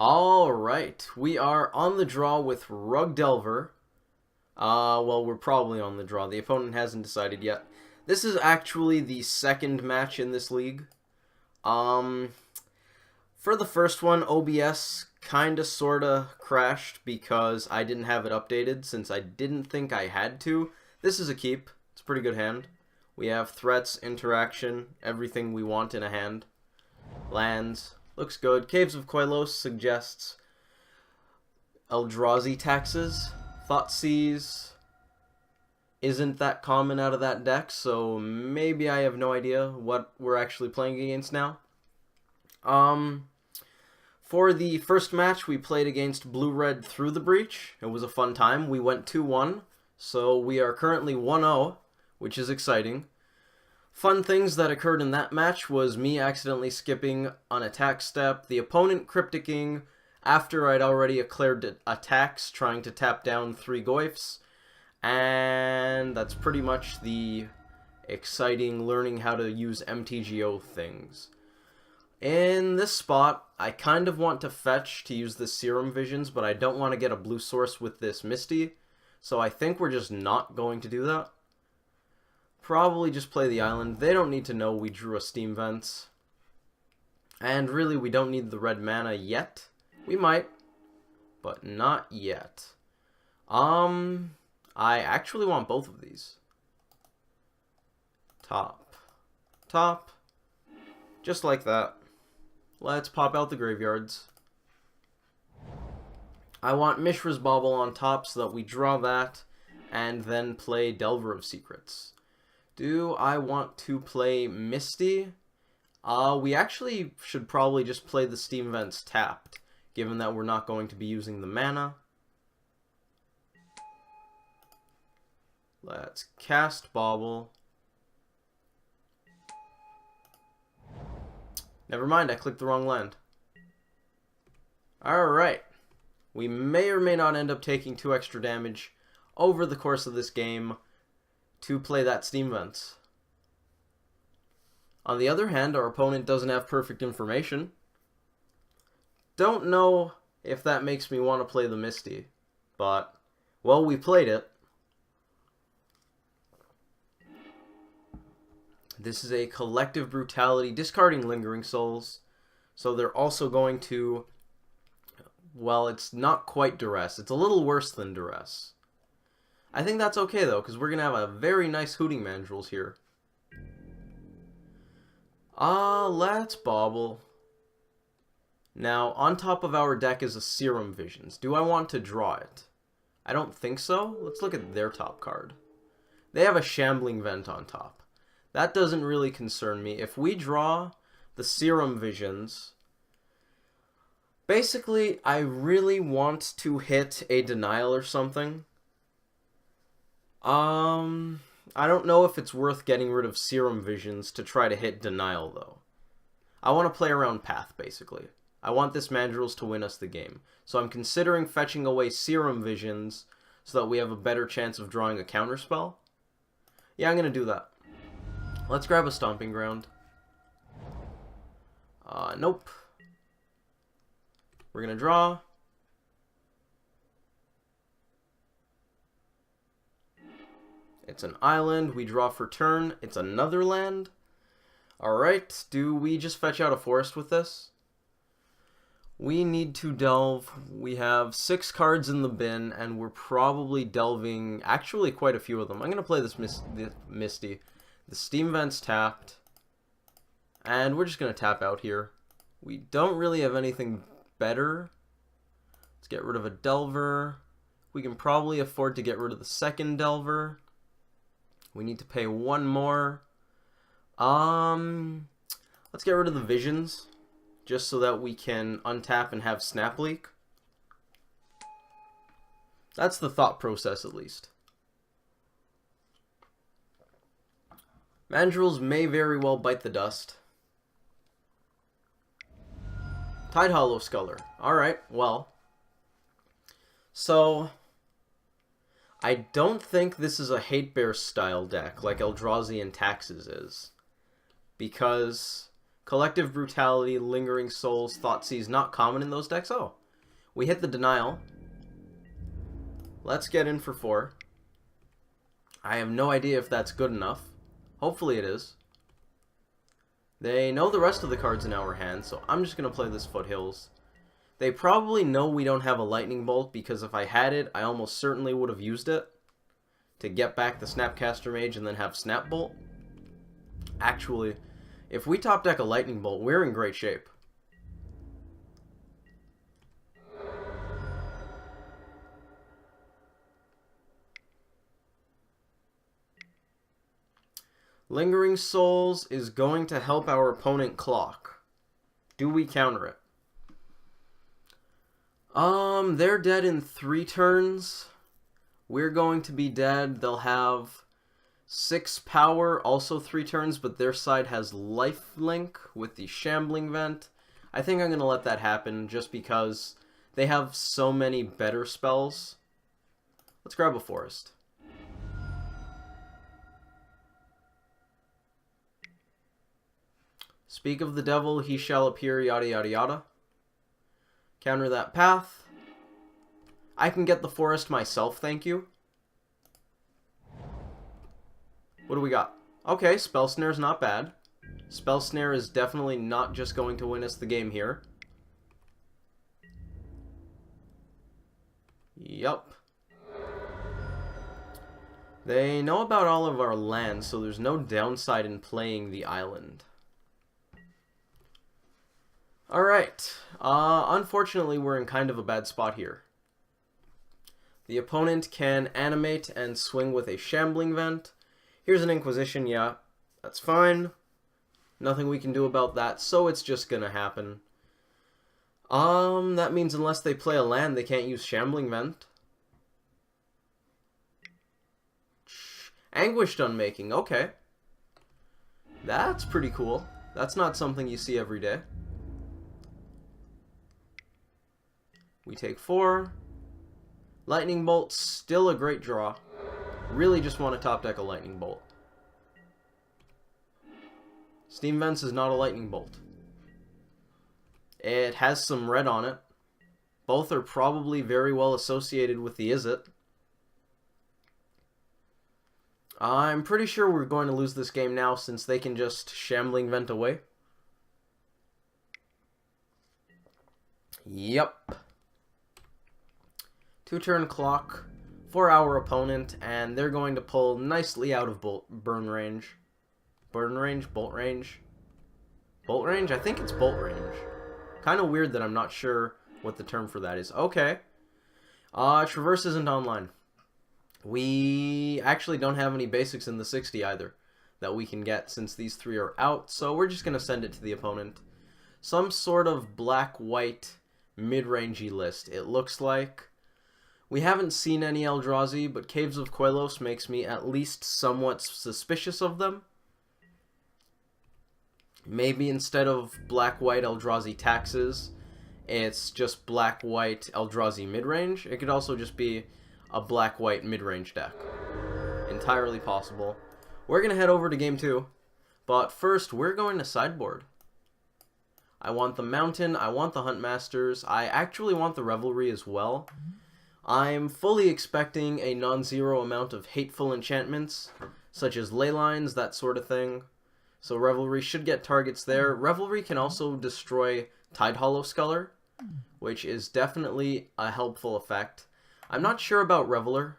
Alright, we are on the draw with Rug Delver. Well, we're probably on the draw. The opponent hasn't decided yet. This is actually the second match in this league. For the first one, OBS kinda sorta crashed because I didn't have it updated since I didn't think I had to. This is a keep. It's a pretty good hand. We have threats, interaction, everything we want in a hand. Lands. Looks good. Caves of Quellos suggests Eldrazi taxes. Thoughtseize isn't that common out of that deck, so maybe I have no idea what we're actually playing against now. For the first match, we played against Blue-Red through the breach. It was a fun time. We went 2-1, so we are currently 1-0, which is exciting. Fun things that occurred in that match was me accidentally skipping an attack step, the opponent crypticking after I'd already declared attacks, trying to tap down 3 Goyfs, and that's pretty much the exciting learning how to use MTGO things. In this spot, I kind of want to fetch to use the Serum Visions, but I don't want to get a blue source with this Misty, so I think we're just not going to do that. Probably just play the island. They don't need to know we drew a Steam Vents. And really, we don't need the red mana yet. We might, but not yet. I actually want both of these. Top. Top. Just like that. Let's pop out the graveyards. I want Mishra's Bauble on top so that we draw that, and then play Delver of Secrets. Do I want to play Misty? We actually should probably just play the Steam Vents tapped, given that we're not going to be using the mana. Let's cast Bauble. Never mind, I clicked the wrong land. Alright. We may or may not end up taking 2 extra damage over the course of this game to play that Steam Vents. On the other hand, our opponent doesn't have perfect information. Don't know if that makes me want to play the Misty, but, well, we played it. This is a Collective Brutality, discarding Lingering Souls, so they're also going to, well, it's not quite Duress. It's a little worse than Duress. I think that's okay, though, because we're going to have a very nice Hooting Mandrills here. Let's Bauble. Now, on top of our deck is a Serum Visions. Do I want to draw it? I don't think so. Let's look at their top card. They have a Shambling Vent on top. That doesn't really concern me. If we draw the Serum Visions, basically, I really want to hit a Denial or something. I don't know if it's worth getting rid of Serum Visions to try to hit Denial, though. I want to play around Path, basically. I want this Mandrills to win us the game. So I'm considering fetching away Serum Visions so that we have a better chance of drawing a counterspell. Yeah, I'm going to do that. Let's grab a Stomping Ground. Nope. We're going to draw. It's an island. We draw for turn. It's another land. Alright, do we just fetch out a forest with this? We need to delve. We have 6 cards in the bin, and we're probably delving actually quite a few of them. I'm going to play this Misty. The Steam Vents tapped. And we're just going to tap out here. We don't really have anything better. Let's get rid of a Delver. We can probably afford to get rid of the second Delver. We need to pay 1 more. Let's get rid of the Visions, just so that we can untap and have Snap Leak. That's the thought process, at least. Mandrills may very well bite the dust. Tide Hollow Sculler. Alright, well. So, I don't think this is a Hate Bear style deck like Eldrazi and Taxes is. Because Collective Brutality, Lingering Souls, Thoughtseize, not common in those decks. Oh, we hit the denial. Let's get in for 4. I have no idea if that's good enough. Hopefully it is. They know the rest of the cards in our hand, so I'm just going to play this Foothills. They probably know we don't have a Lightning Bolt, because if I had it, I almost certainly would have used it to get back the Snapcaster Mage and then have Snap Bolt. Actually, if we top deck a Lightning Bolt, we're in great shape. Lingering Souls is going to help our opponent clock. Do we counter it? They're dead in 3 turns. We're going to be dead. They'll have 6 power, also 3 turns, but their side has lifelink with the Shambling Vent. I think I'm going to let that happen just because they have so many better spells. Let's grab a Forest. Speak of the devil, he shall appear, yada yada yada. Counter that path. I can get the Forest myself, thank you. What do we got? Okay, Spell Snare's not bad. Spell Snare is definitely not just going to win us the game here. Yup. They know about all of our lands, so there's no downside in playing the island. Alright, unfortunately we're in kind of a bad spot here. The opponent can animate and swing with a Shambling Vent. Here's an Inquisition, yeah, that's fine. Nothing we can do about that, so it's just gonna happen. That means unless they play a land, they can't use Shambling Vent. Anguished Unmaking, okay. That's pretty cool. That's not something you see every day. We take 4. Lightning Bolt, still a great draw. Really just want to top deck a Lightning Bolt. Steam Vents is not a Lightning Bolt. It has some red on it. Both are probably very well associated with the Izzet. I'm pretty sure we're going to lose this game now since they can just Shambling Vent away. Yep. 2-turn clock for our opponent, and they're going to pull nicely out of burn range. Burn range? Bolt range? Bolt range? I think it's bolt range. Kind of weird that I'm not sure what the term for that is. Okay. Traverse isn't online. We actually don't have any basics in the 60 either that we can get since these 3 are out, so we're just going to send it to the opponent. Some sort of black-white mid-rangey list, it looks like. We haven't seen any Eldrazi, but Caves of Quellos makes me at least somewhat suspicious of them. Maybe instead of black-white Eldrazi taxes, it's just black-white Eldrazi mid-range. It could also just be a black-white mid-range deck. Entirely possible. We're going to head over to Game 2, but first we're going to sideboard. I want the Mountain, I want the Huntmasters, I actually want the Revelry as well. I'm fully expecting a non-zero amount of hateful enchantments, such as ley lines, that sort of thing. So Revelry should get targets there. Revelry can also destroy Tidehollow Sculler, which is definitely a helpful effect. I'm not sure about Reveler.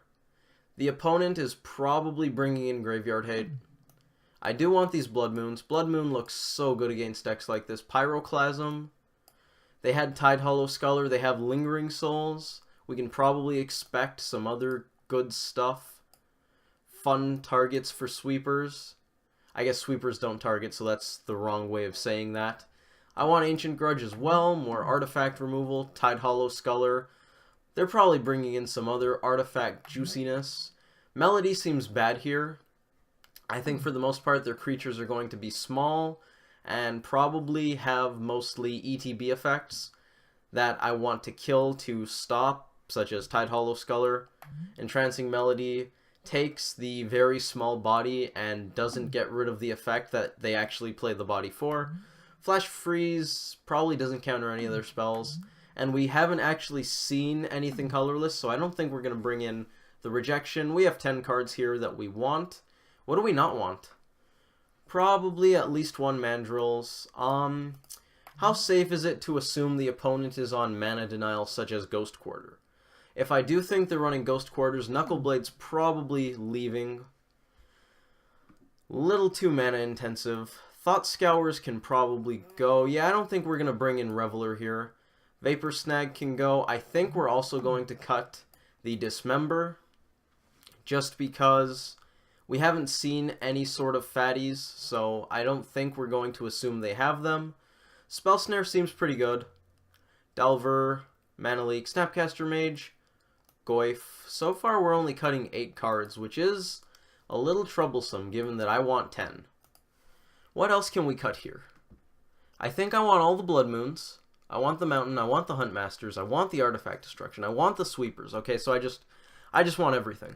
The opponent is probably bringing in Graveyard Hate. I do want these Blood Moons. Blood Moon looks so good against decks like this. Pyroclasm. They had Tidehollow Sculler. They have Lingering Souls. We can probably expect some other good stuff. Fun targets for sweepers. I guess sweepers don't target, so that's the wrong way of saying that. I want Ancient Grudge as well. More artifact removal. Tidehollow Sculler. They're probably bringing in some other artifact juiciness. Melody seems bad here. I think for the most part their creatures are going to be small and probably have mostly ETB effects that I want to kill to stop, such as Tidehollow Sculler. Entrancing Melody takes the very small body and doesn't get rid of the effect that they actually play the body for. Flash Freeze probably doesn't counter any of their spells. And we haven't actually seen anything colorless, so I don't think we're going to bring in the Rejection. We have 10 cards here that we want. What do we not want? Probably at least one Mandrills. How safe is it to assume the opponent is on mana denial such as Ghost Quarter? If I do think they're running Ghost Quarters, Knuckleblade's probably leaving. Little too mana intensive. Thought Scours can probably go. Yeah, I don't think we're going to bring in Reveler here. Vapor Snag can go. I think we're also going to cut the Dismember, just because we haven't seen any sort of fatties, so I don't think we're going to assume they have them. Spell Snare seems pretty good. Delver, Mana Leak, Snapcaster Mage, Goyf. So far we're only cutting 8 cards, which is a little troublesome given that I want 10. What else can we cut here? I think I want all the Blood Moons. I want the Mountain, I want the Huntmasters, I want the Artifact Destruction, I want the Sweepers. Okay, so I just want everything.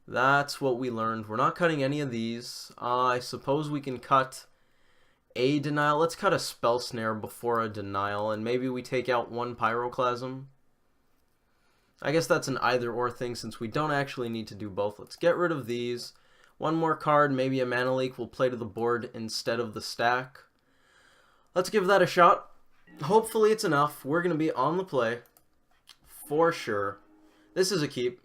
That's what we learned. We're not cutting any of these. I suppose we can cut a Denial. Let's cut a Spell Snare before a Denial, and maybe we take out one Pyroclasm. I guess that's an either-or thing since we don't actually need to do both. Let's get rid of these. One more card, maybe a Mana Leak, will play to the board instead of the stack. Let's give that a shot. Hopefully it's enough. We're going to be on the play. For sure. This is a keep.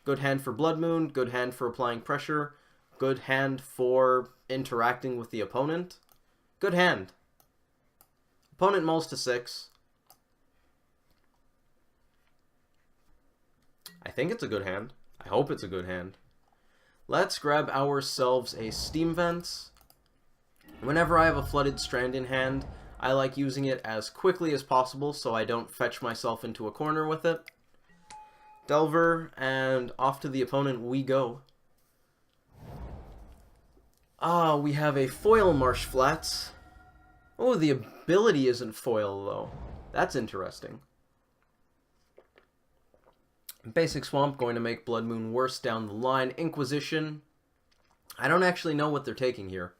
Good hand for Blood Moon. Good hand for applying pressure. Good hand for interacting with the opponent. Good hand. Opponent mulls to 6. I think it's a good hand. I hope it's a good hand. Let's grab ourselves a Steam Vents. Whenever I have a Flooded Strand in hand, I like using it as quickly as possible so I don't fetch myself into a corner with it. Delver, and off to the opponent we go. We have a foil Marsh Flats. Oh, the ability isn't foil, though. That's interesting. Basic Swamp, going to make Blood Moon worse down the line. Inquisition. I don't actually know what they're taking here.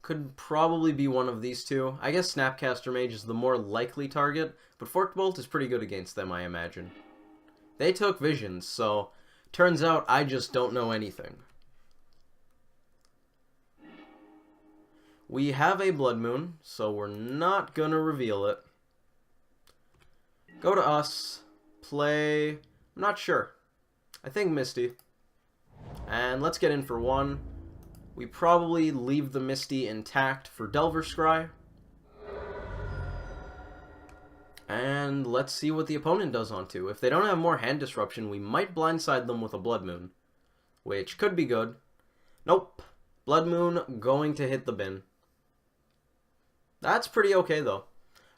Could probably be one of these two. I guess Snapcaster Mage is the more likely target, but Forked Bolt is pretty good against them, I imagine. They took Visions, so turns out I just don't know anything. We have a Blood Moon, so we're not gonna reveal it. Go to us. Play... I'm not sure. I think Misty. And let's get in for one. We probably leave the Misty intact for Delver Scry. And let's see what the opponent does on 2. If they don't have more hand disruption, we might blindside them with a Blood Moon, which could be good. Nope. Blood Moon going to hit the bin. That's pretty okay, though.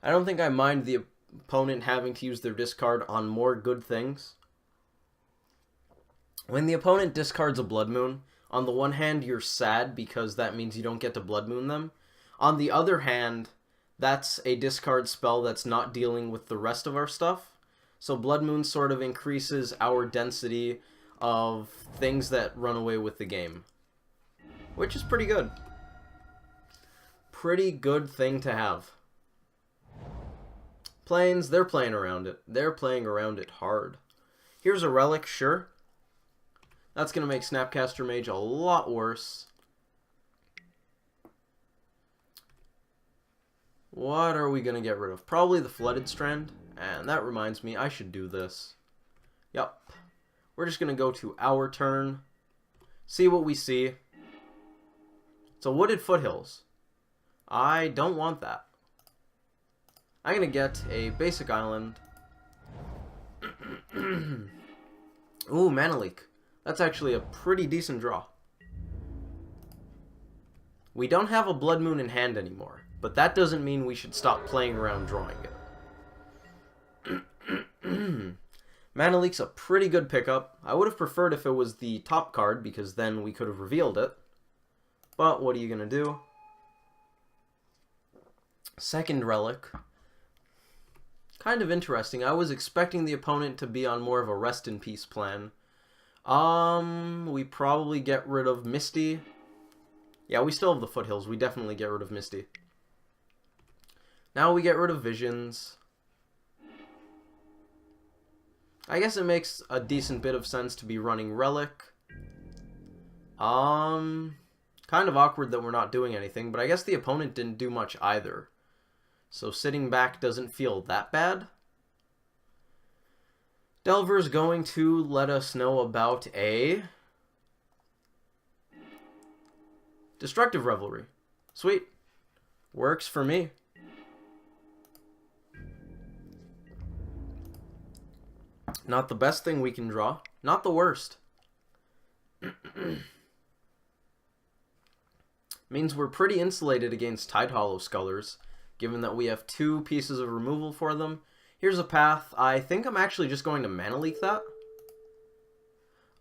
I don't think I mind the opponent having to use their discard on more good things. When the opponent discards a Blood Moon, on the one hand, you're sad because that means you don't get to Blood Moon them. On the other hand, that's a discard spell that's not dealing with the rest of our stuff. So Blood Moon sort of increases our density of things that run away with the game, which is pretty good. Pretty good thing to have. Plains, they're playing around it. They're playing around it hard. Here's a Relic, sure. That's going to make Snapcaster Mage a lot worse. What are we going to get rid of? Probably the Flooded Strand. And that reminds me, I should do this. Yup. We're just going to go to our turn. See what we see. It's a Wooded Foothills. I don't want that. I'm going to get a basic island. Ooh, Mana Leak. That's actually a pretty decent draw. We don't have a Blood Moon in hand anymore, but that doesn't mean we should stop playing around drawing it. Mana Leak's a pretty good pickup. I would have preferred if it was the top card, because then we could have revealed it. But what are you going to do? Second Relic. Kind of interesting. I was expecting the opponent to be on more of a Rest in Peace plan. We probably get rid of Misty. Yeah, we still have the Foothills. We definitely get rid of Misty. Now we get rid of visions. I guess it makes a decent bit of sense to be running Relic. Kind of awkward that we're not doing anything, but I guess the opponent didn't do much either. So sitting back doesn't feel that bad. Delver's going to let us know about a Destructive Revelry. Sweet. Works for me. Not the best thing we can draw. Not the worst. Means we're pretty insulated against Tidehollow Scullers, given that we have 2 pieces of removal for them. Here's a path. I think I'm actually just going to Mana Leak that.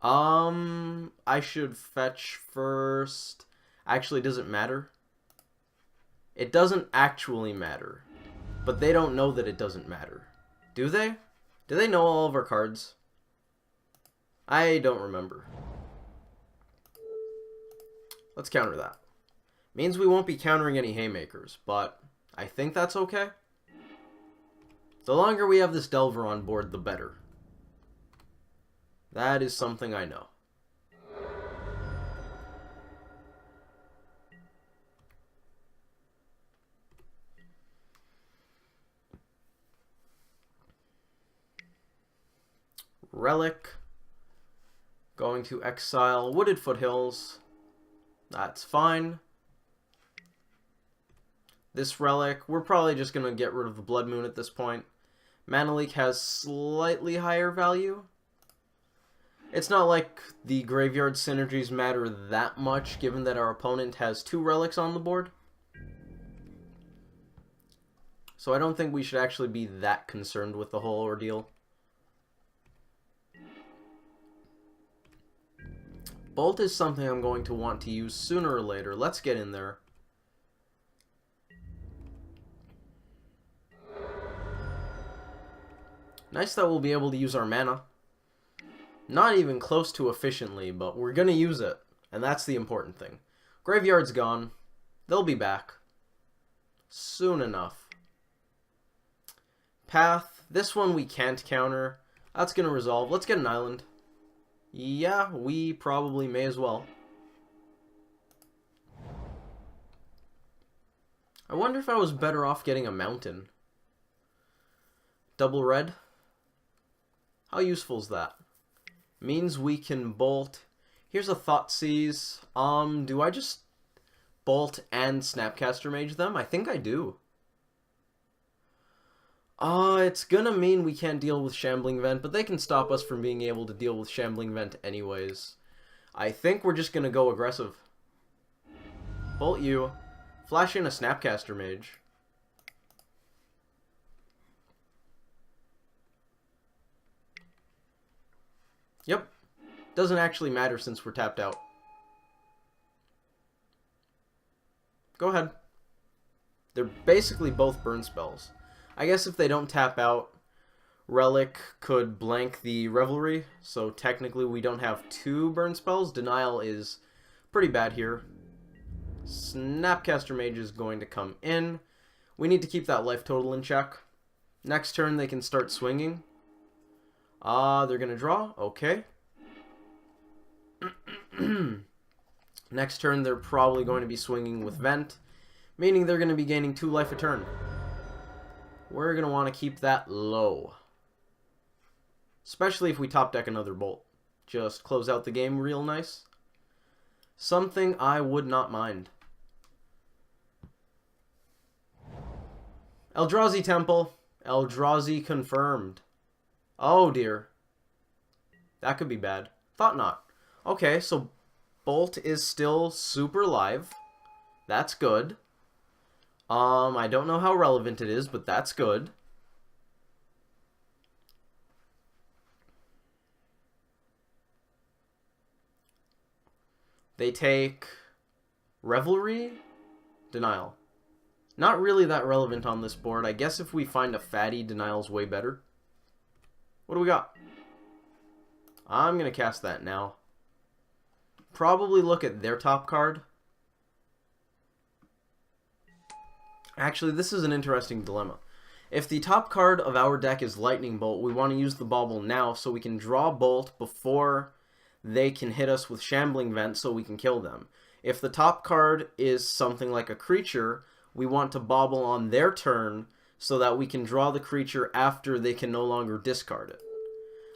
I should fetch first. Actually, does it matter? It doesn't actually matter. But they don't know that it doesn't matter. Do they? Do they know all of our cards? I don't remember. Let's counter that. Means we won't be countering any Haymakers, but I think that's okay. The longer we have this Delver on board, the better. That is something I know. Relic. Going to exile Wooded Foothills. That's fine. This Relic, we're probably just going to get rid of the Blood Moon at this point. Mana Leak has slightly higher value. It's not like the graveyard synergies matter that much, given that our opponent has 2 relics on the board. So I don't think we should actually be that concerned with the whole ordeal. Bolt is something I'm going to want to use sooner or later. Let's get in there. Nice that we'll be able to use our mana. Not even close to efficiently, but we're going to use it. And that's the important thing. Graveyard's gone. They'll be back. Soon enough. Path. This one we can't counter. That's going to resolve. Let's get an island. Yeah, we probably may as well. I wonder if I was better off getting a mountain. Double red. How useful is that? Means we can bolt. Here's a Thoughtseize. Do I just bolt and Snapcaster Mage them? I think I do. It's gonna mean we can't deal with Shambling Vent, but they can stop us from being able to deal with Shambling Vent anyways. I think we're just gonna go aggressive. Bolt you. Flash in a Snapcaster Mage. Yep. Doesn't actually matter since we're tapped out. Go ahead. They're basically both burn spells. I guess if they don't tap out, Relic could blank the Revelry, so technically we don't have 2 burn spells. Denial is pretty bad here. Snapcaster Mage is going to come in. We need to keep that life total in check. Next turn they can start swinging. They're going to draw. Okay. Next turn they're probably going to be swinging with Vent, meaning they're going to be gaining 2 life a turn. We're going to want to keep that low. Especially if we top deck another Bolt. Just close out the game real nice. Something I would not mind. Eldrazi Temple. Eldrazi confirmed. Oh dear. That could be bad. Thought not. Okay, so Bolt is still super live. That's good. I don't know how relevant it is, but that's good. They take Revelry, Denial. Not really that relevant on this board. I guess if we find a fatty, Denial's way better. What do we got? I'm going to cast that now. Probably look at their top card. Actually, this is an interesting dilemma. If the top card of our deck is Lightning Bolt, we want to use the Bauble now so we can draw Bolt before they can hit us with Shambling Vent so we can kill them. If the top card is something like a creature, we want to Bauble on their turn so that we can draw the creature after they can no longer discard it.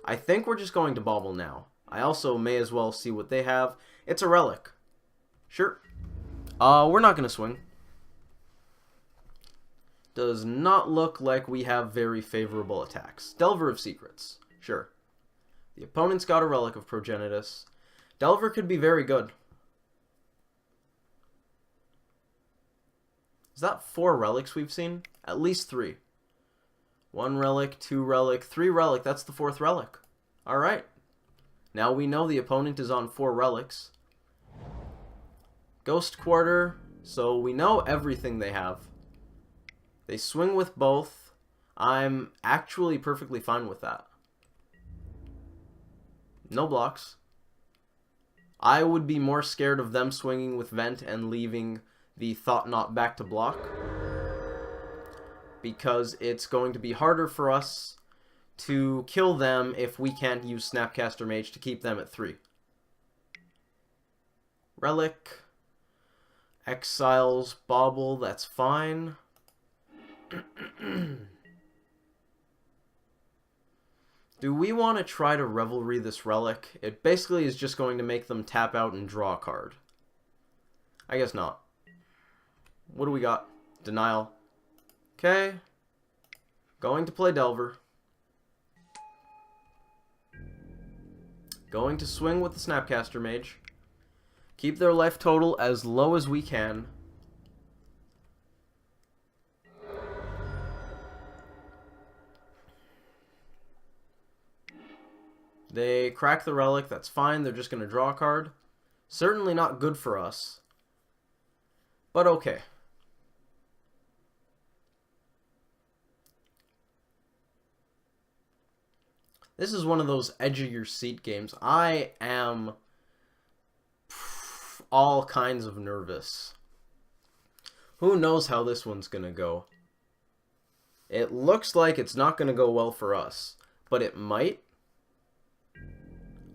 I think we're just going to Bauble now. I also may as well see what they have. It's a relic. Sure. We're not going to swing. Does not look like we have very favorable attacks. Delver of Secrets. Sure. The opponent's got a Relic of Progenitus. Delver could be very good. Is that 4 relics we've seen? At least 3. 1 relic, 2 relic, 3 relic. That's the 4th relic. Alright. Now we know the opponent is on 4 relics. Ghost Quarter. So we know everything they have. They swing with both. I'm actually perfectly fine with that. No blocks. I would be more scared of them swinging with Vent and leaving the Thought-Knot back to block, because it's going to be harder for us to kill them if we can't use Snapcaster Mage to keep them at 3. Relic. Exiles Bauble, that's fine. Do we want to try to Revelry this Relic? It basically is just going to make them tap out and draw a card. I guess not. What do we got? Denial. Okay. Going to play Delver. Going to swing with the Snapcaster Mage. Keep their life total as low as we can. They crack the Relic, that's fine, they're just going to draw a card. Certainly not good for us, but okay. This is one of those edge-of-your-seat games. I am all kinds of nervous. Who knows how this one's going to go? It looks like it's not going to go well for us, but it might.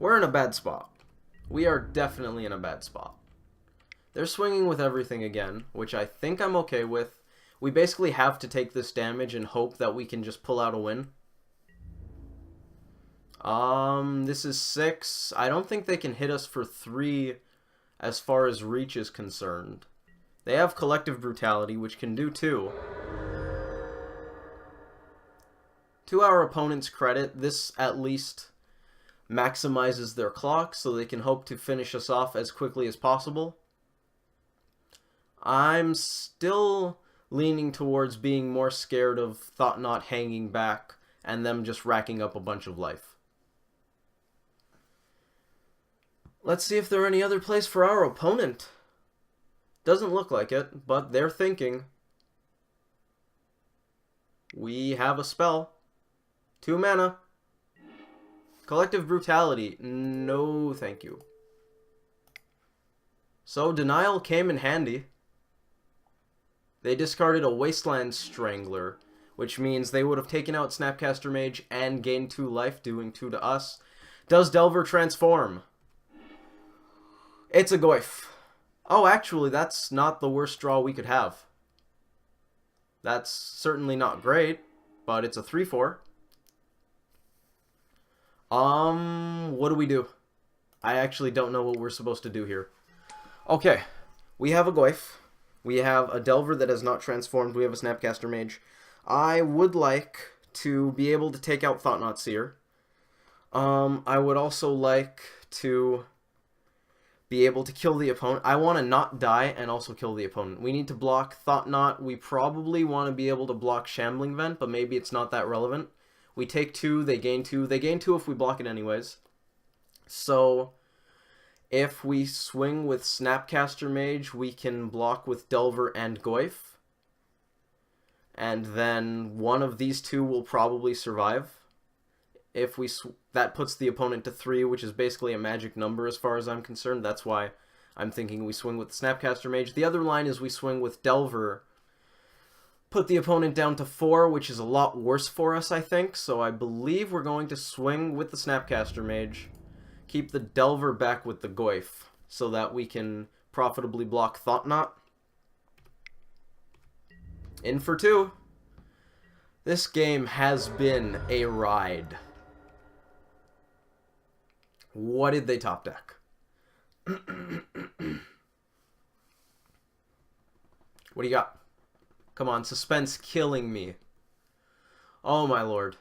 We're in a bad spot. We are definitely in a bad spot. They're swinging with everything again, which I think I'm okay with. We basically have to take this damage and hope that we can just pull out a win. This is 6. I don't think they can hit us for 3 as far as reach is concerned. They have Collective Brutality, which can do 2. To our opponent's credit, this at least maximizes their clock so they can hope to finish us off as quickly as possible. I'm still leaning towards being more scared of Thought-Knot hanging back and them just racking up a bunch of life. Let's see if there are any other plays for our opponent. Doesn't look like it, but they're thinking. We have a spell. 2 mana. Collective Brutality. No, thank you. So, Denial came in handy. They discarded a Wasteland Strangler, which means they would have taken out Snapcaster Mage and gained 2 life, doing 2 to us. Does Delver transform? It's a Goyf. Oh, actually, that's not the worst draw we could have. That's certainly not great, but it's a 3/4. What do we do? I actually don't know what we're supposed to do here. Okay, we have a Goyf. We have a Delver that has not transformed. We have a Snapcaster Mage. I would like to be able to take out Thought-Knot Seer. I would also like to be able to kill the opponent. I want to not die and also kill the opponent. We need to block Thought-Knot. We probably want to be able to block Shambling Vent, but maybe it's not that relevant. We take 2, they gain 2. They gain 2 if we block it anyways. So, if we swing with Snapcaster Mage, we can block with Delver and Goyf. And then one of these 2 will probably survive. If we that puts the opponent to 3, which is basically a magic number as far as I'm concerned. That's why I'm thinking we swing with Snapcaster Mage. The other line is we swing with Delver. Put the opponent down to 4, which is a lot worse for us, I think. So I believe we're going to swing with the Snapcaster Mage. Keep the Delver back with the Goyf, so that we can profitably block Thought-Knot. In for 2. This game has been a ride. What did they top deck? What do you got? Come on, suspense killing me. Oh my lord.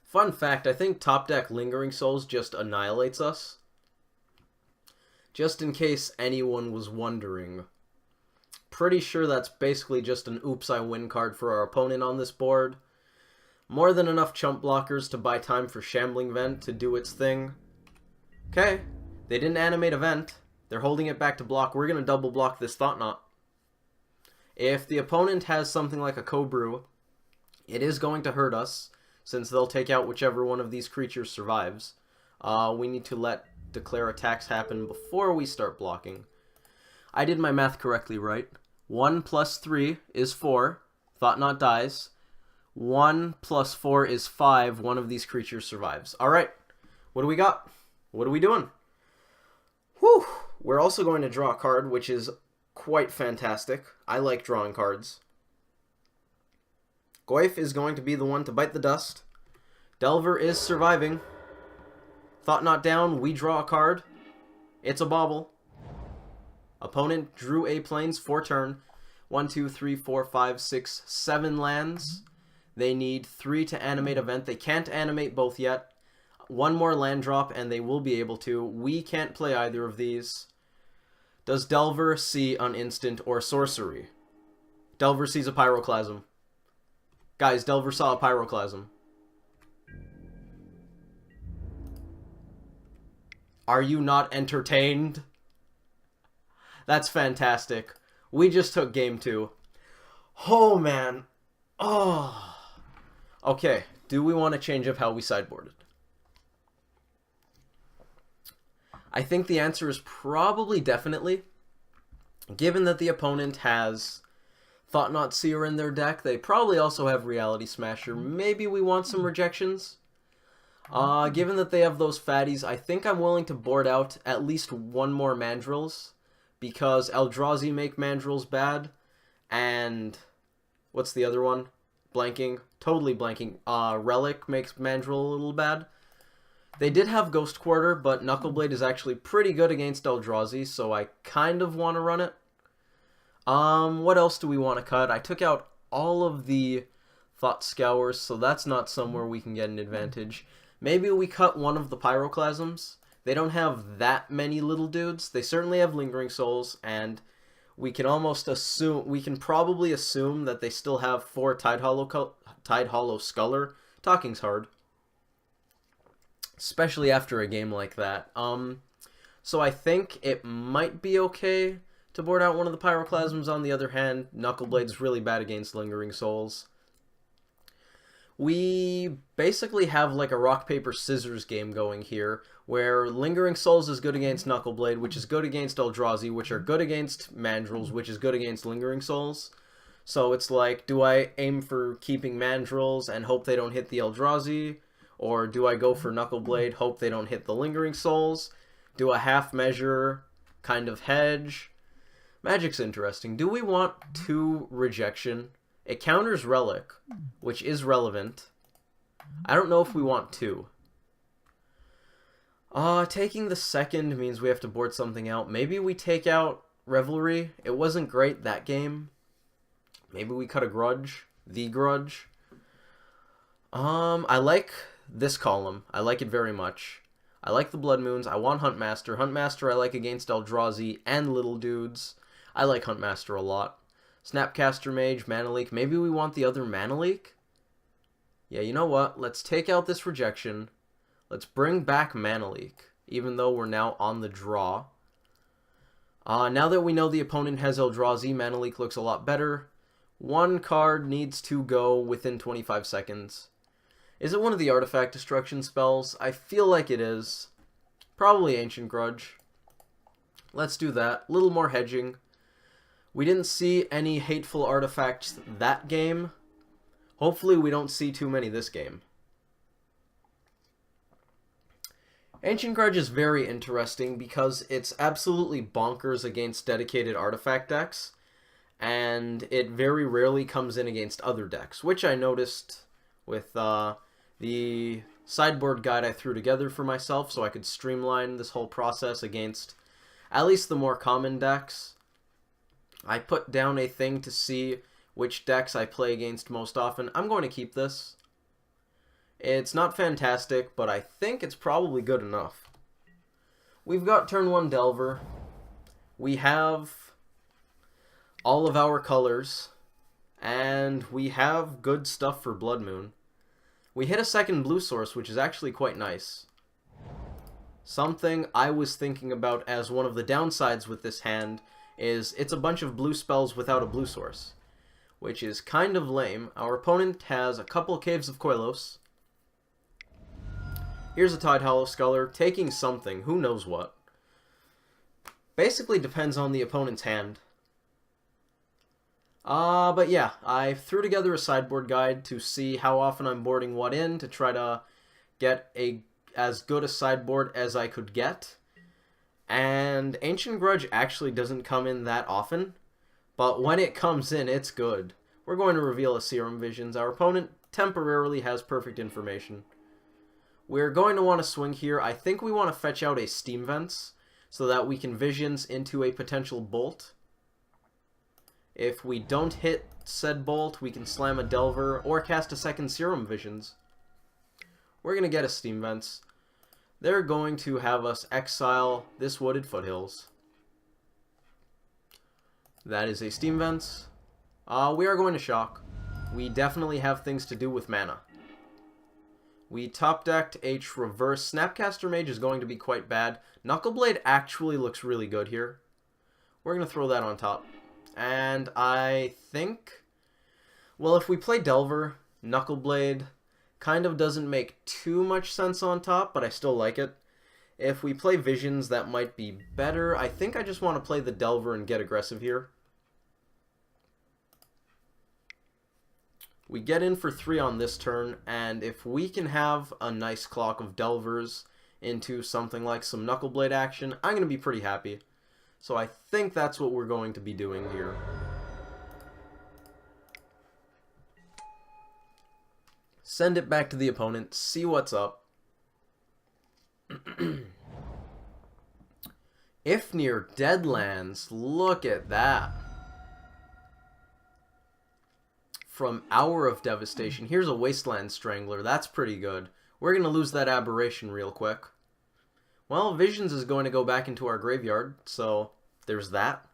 Fun fact, I think top deck Lingering Souls just annihilates us. Just in case anyone was wondering. Pretty sure that's basically just an oops I win card for our opponent on this board. More than enough chump blockers to buy time for Shambling Vent to do its thing. Okay, they didn't animate a Vent. They're holding it back to block. We're going to double block this Thought-Knot. If the opponent has something like a Cobrew, it is going to hurt us, since they'll take out whichever one of these creatures survives. We need to declare attacks happen before we start blocking. I did my math correctly, right? 1 plus 3 is 4. Thought-Knot dies. 1 plus 4 is 5. One of these creatures survives. Alright, what do we got? What are we doing? Whew! We're also going to draw a card, which is quite fantastic. I like drawing cards. Goyf is going to be the one to bite the dust. Delver is surviving. Thought-Knot down, we draw a card. It's a bauble. Opponent drew a plains for turn. 1, 2, 3, 4, 5, 6, 7 lands. They need 3 to animate a Vent. They can't animate both yet. 1 more land drop and they will be able to. We can't play either of these. Does Delver see an instant or sorcery? Delver sees a Pyroclasm. Guys, Delver saw a Pyroclasm. Are you not entertained? That's fantastic. We just took game 2. Oh, man. Oh. Okay, do we want to change up how we sideboarded? I think the answer is probably definitely. Given that the opponent has Thought-Knot Seer in their deck, they probably also have Reality Smasher. Maybe we want some rejections. Given that they have those fatties, I think I'm willing to board out at least 1 more Mandrills, because Eldrazi make Mandrills bad, and what's the other one? Blanking. Totally blanking. Relic makes Mandrill a little bad. They did have Ghost Quarter, but Knuckleblade is actually pretty good against Eldrazi, so I kind of want to run it. What else do we want to cut? I took out all of the Thought Scours, so that's not somewhere we can get an advantage. Maybe we cut one of the Pyroclasms. They don't have that many little dudes. They certainly have Lingering Souls, and we can almost assume, we can probably assume that they still have 4 Tidehollow Sculler. Talking's hard, especially after a game like that. So I think it might be okay to board out one of the Pyroclasms. On the other hand, Knuckleblade's really bad against Lingering Souls. We basically have like a rock, paper, scissors game going here, where Lingering Souls is good against Knuckleblade, which is good against Eldrazi, which are good against Mandrills, which is good against Lingering Souls. So it's like, do I aim for keeping Mandrills and hope they don't hit the Eldrazi? Or do I go for Knuckleblade, hope they don't hit the Lingering Souls? Do a half measure, kind of hedge? Magic's interesting. Do we want 2 rejection? It counters Relic, which is relevant. I don't know if we want 2. Taking the second means we have to board something out. Maybe we take out Revelry. It wasn't great that game. Maybe we cut a Grudge. The Grudge. I like this column. I like it very much. I like the Blood Moons. I want Huntmaster. Huntmaster I like against Eldrazi and little dudes. I like Huntmaster a lot. Snapcaster Mage, Mana Leak. Maybe we want the other Mana Leak? Yeah, you know what? Let's take out this rejection. Let's bring back Mana Leak, even though we're now on the draw. Now that we know the opponent has Eldrazi, Mana Leak looks a lot better. 1 card needs to go within 25 seconds. Is it one of the artifact destruction spells? I feel like it is. Probably Ancient Grudge. Let's do that. A little more hedging. We didn't see any hateful artifacts that game. Hopefully we don't see too many this game. Ancient Grudge is very interesting because it's absolutely bonkers against dedicated artifact decks, and it very rarely comes in against other decks, which I noticed with the sideboard guide I threw together for myself so I could streamline this whole process against at least the more common decks. I put down a thing to see which decks I play against most often. I'm going to keep this. It's not fantastic, but I think it's probably good enough. We've got turn 1 Delver. We have all of our colors, and we have good stuff for Blood Moon. We hit a second blue source, which is actually quite nice. Something I was thinking about as one of the downsides with this hand is it's a bunch of blue spells without a blue source, which is kind of lame. Our opponent has a couple Caves of Koilos. Here's a Tidehollow Sculler, taking something, who knows what. Basically depends on the opponent's hand. But yeah, I threw together a sideboard guide to see how often I'm boarding what in, to try to get as good a sideboard as I could get. And Ancient Grudge actually doesn't come in that often, but when it comes in, it's good. We're going to reveal a Serum Visions. Our opponent temporarily has perfect information. We're going to want to swing here. I think we want to fetch out a Steam Vents so that we can Visions into a potential Bolt. If we don't hit said Bolt, we can slam a Delver or cast a second Serum Visions. We're going to get a Steam Vents. They're going to have us exile this Wooded Foothills. That is a Steam Vents. We are going to Shock. We definitely have things to do with mana. We top-decked a Traverse. Snapcaster Mage is going to be quite bad. Knuckleblade actually looks really good here. We're going to throw that on top. And I think, well, if we play Delver, Knuckleblade kind of doesn't make too much sense on top, but I still like it. If we play Visions, that might be better. I think I just want to play the Delver and get aggressive here. We get in for 3 on this turn, and if we can have a nice clock of Delvers into something like some Knuckleblade action, I'm going to be pretty happy. So I think that's what we're going to be doing here. Send it back to the opponent, see what's up. Ifnir Deadlands, look at that. From Hour of Devastation, here's a Wasteland Strangler, that's pretty good. We're going to lose that Aberration real quick. Well, Visions is going to go back into our graveyard, so there's that.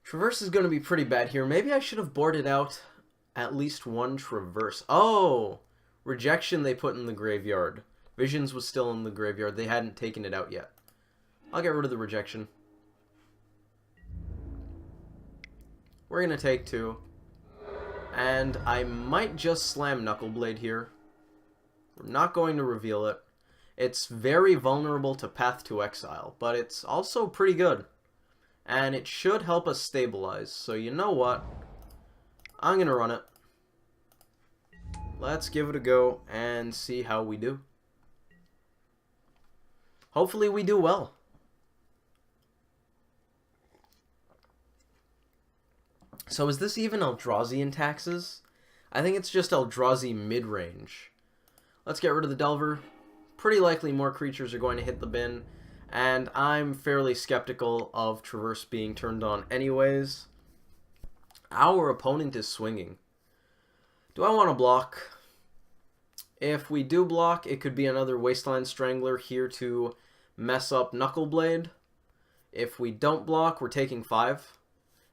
Traverse is going to be pretty bad here. Maybe I should have boarded out at least one Traverse. Oh! Rejection they put in the graveyard. Visions was still in the graveyard. They hadn't taken it out yet. I'll get rid of the Rejection. We're going to take 2. And I might just slam Knuckleblade here. We're not going to reveal it. It's very vulnerable to Path to Exile, but it's also pretty good. And it should help us stabilize. So you know what? I'm going to run it. Let's give it a go and see how we do. Hopefully we do well. So is this even Eldrazi in taxes? I think it's just Eldrazi mid-range. Let's get rid of the Delver. Pretty likely more creatures are going to hit the bin, and I'm fairly skeptical of Traverse being turned on anyways. Our opponent is swinging. Do I want to block? If we do block, it could be another Wasteland Strangler here to mess up Knuckleblade. If we don't block, we're taking 5.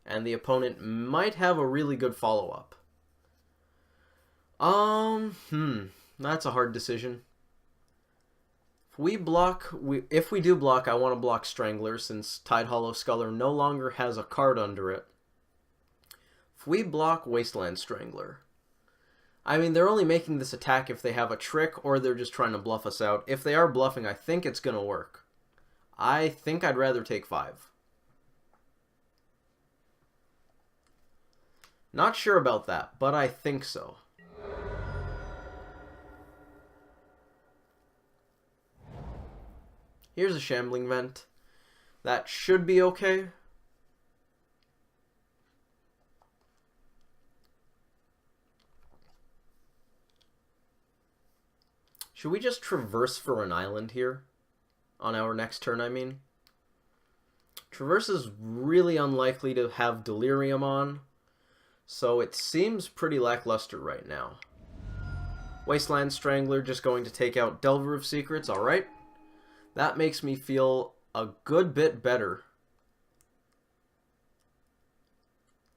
And the opponent might have a really good follow-up. That's a hard decision. If we do block, I want to block Strangler since Tidehollow Sculler no longer has a card under it. If we block Wasteland Strangler, I mean, they're only making this attack if they have a trick or they're just trying to bluff us out. If they are bluffing, I think it's going to work. I think I'd rather take 5. Not sure about that, but I think so. Here's a Shambling Vent. That should be okay. Should we just traverse for an island here? On our next turn, I mean. Traverse is really unlikely to have Delirium on, so it seems pretty lackluster right now. Wasteland Strangler just going to take out Delver of Secrets, alright. That makes me feel a good bit better.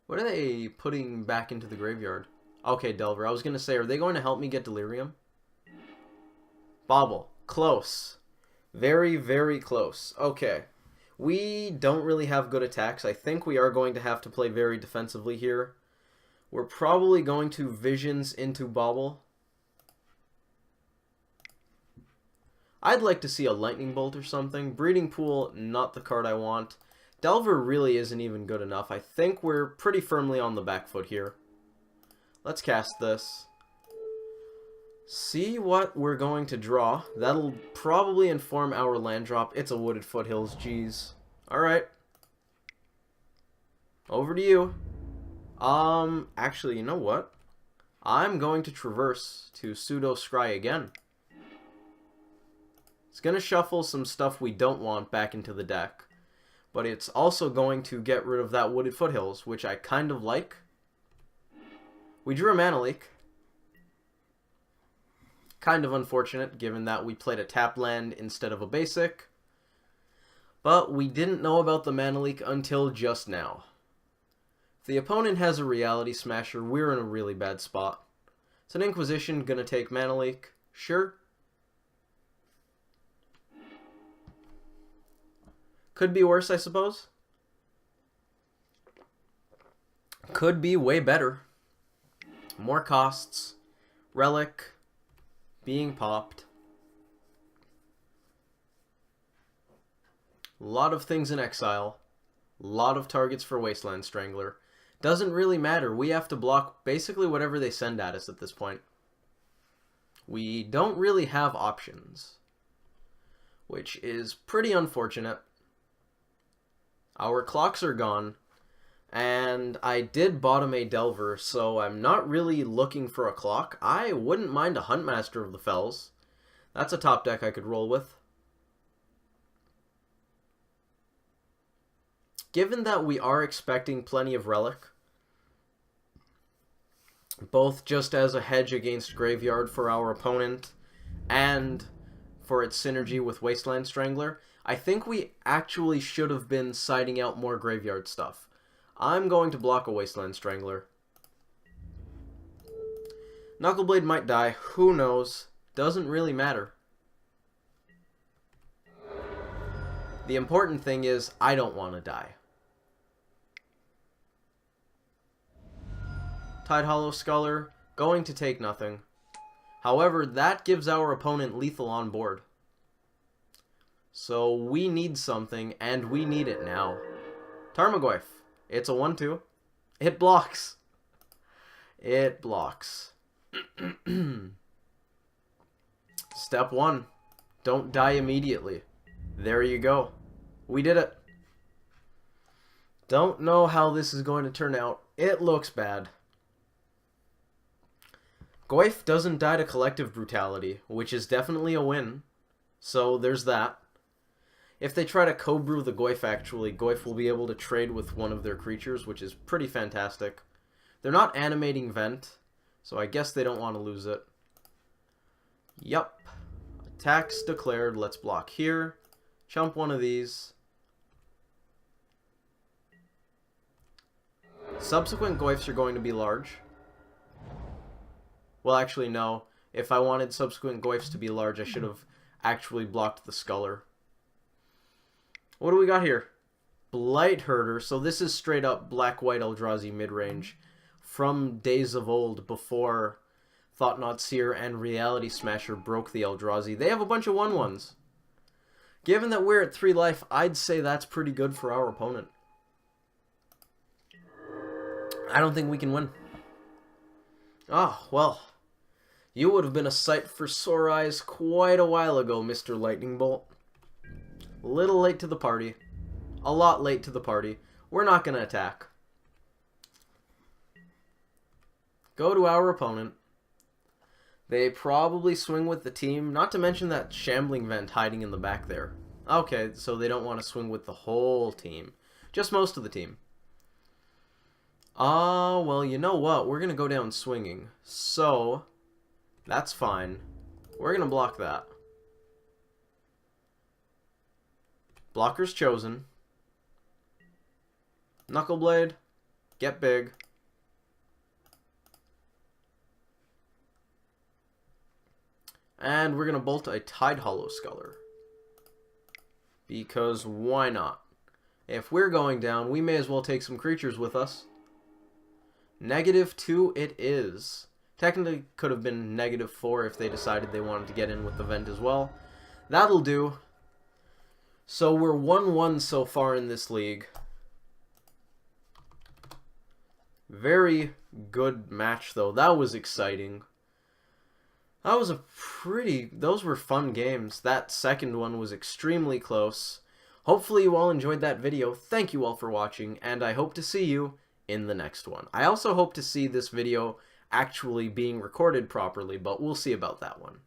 What are they putting back into the graveyard? Okay, Delver. I was going to say, are they going to help me get Delirium? Bobble. Close. Very, very close. Okay. We don't really have good attacks. I think we are going to have to play very defensively here. We're probably going to Visions into Bobble. I'd like to see a Lightning Bolt or something. Breeding Pool, not the card I want. Delver really isn't even good enough. I think we're pretty firmly on the back foot here. Let's cast this. See what we're going to draw. That'll probably inform our land drop. It's a Wooded Foothills, jeez. Alright. Over to you. Actually, you know what? I'm going to Traverse to Pseudo Scry again. It's going to shuffle some stuff we don't want back into the deck. But it's also going to get rid of that Wooded Foothills, which I kind of like. We drew a Mana Leak. Kind of unfortunate, given that we played a tap land instead of a basic. But we didn't know about the Mana Leak until just now. If the opponent has a Reality Smasher, we're in a really bad spot. It's an Inquisition, gonna take Mana Leak. Sure. Could be worse, I suppose. Could be way better. More costs. Relic. Being popped. A lot of things in exile. A lot of targets for Wasteland Strangler. Doesn't really matter. We have to block basically whatever they send at us at this point. We don't really have options, which is pretty unfortunate. Our clocks are gone, and I did bottom a Delver, so I'm not really looking for a clock. I wouldn't mind a Huntmaster of the Fells. That's a top deck I could roll with. Given that we are expecting plenty of Relic, both just as a hedge against Graveyard for our opponent, and for its synergy with Wasteland Strangler, I think we actually should have been siding out more Graveyard stuff. I'm going to block a Wasteland Strangler. Knuckleblade might die. Who knows? Doesn't really matter. The important thing is, I don't want to die. Tidehollow Sculler, going to take nothing. However, that gives our opponent lethal on board. So we need something, and we need it now. Tarmogoyf. It's a 1-2. It blocks. It blocks. Step 1. Don't die immediately. There you go. We did it. Don't know how this is going to turn out. It looks bad. Goyf doesn't die to Collective Brutality, which is definitely a win. So there's that. If they try to co-brew the Goyf, actually, Goyf will be able to trade with one of their creatures, which is pretty fantastic. They're not animating Vent, so I guess they don't want to lose it. Yup. Attacks declared. Let's block here. Chump one of these. Subsequent Goyfs are going to be large. Well, actually, no. If I wanted subsequent Goyfs to be large, I should have actually blocked the Sculler. What do we got here? Blight Herder. So this is straight up black-white Eldrazi midrange from days of old before Thought Not Seer and Reality Smasher broke the Eldrazi. They have a bunch of 1/1s. Given that we're at 3 life, I'd say that's pretty good for our opponent. I don't think we can win. Oh, well. You would have been a sight for sore eyes quite a while ago, Mr. Lightning Bolt. A little late to the party. A lot late to the party. We're not going to attack. Go to our opponent. They probably swing with the team, not to mention that Shambling Vent hiding in the back there. Okay, so they don't want to swing with the whole team. Just most of the team. Well, you know what? We're going to go down swinging. So, that's fine. We're going to block that. Blocker's chosen. Knuckleblade. Get big. And we're going to bolt a Tide Hollow Sculler. Because why not? If we're going down, we may as well take some creatures with us. -2 it is. Technically could have been -4 if they decided they wanted to get in with the vent as well. That'll do. So we're 1-1 so far in this league. Very good match though. That was exciting. That was those were fun games. That second one was extremely close. Hopefully you all enjoyed that video. Thank you all for watching, and I hope to see you in the next one. I also hope to see this video actually being recorded properly, but we'll see about that one.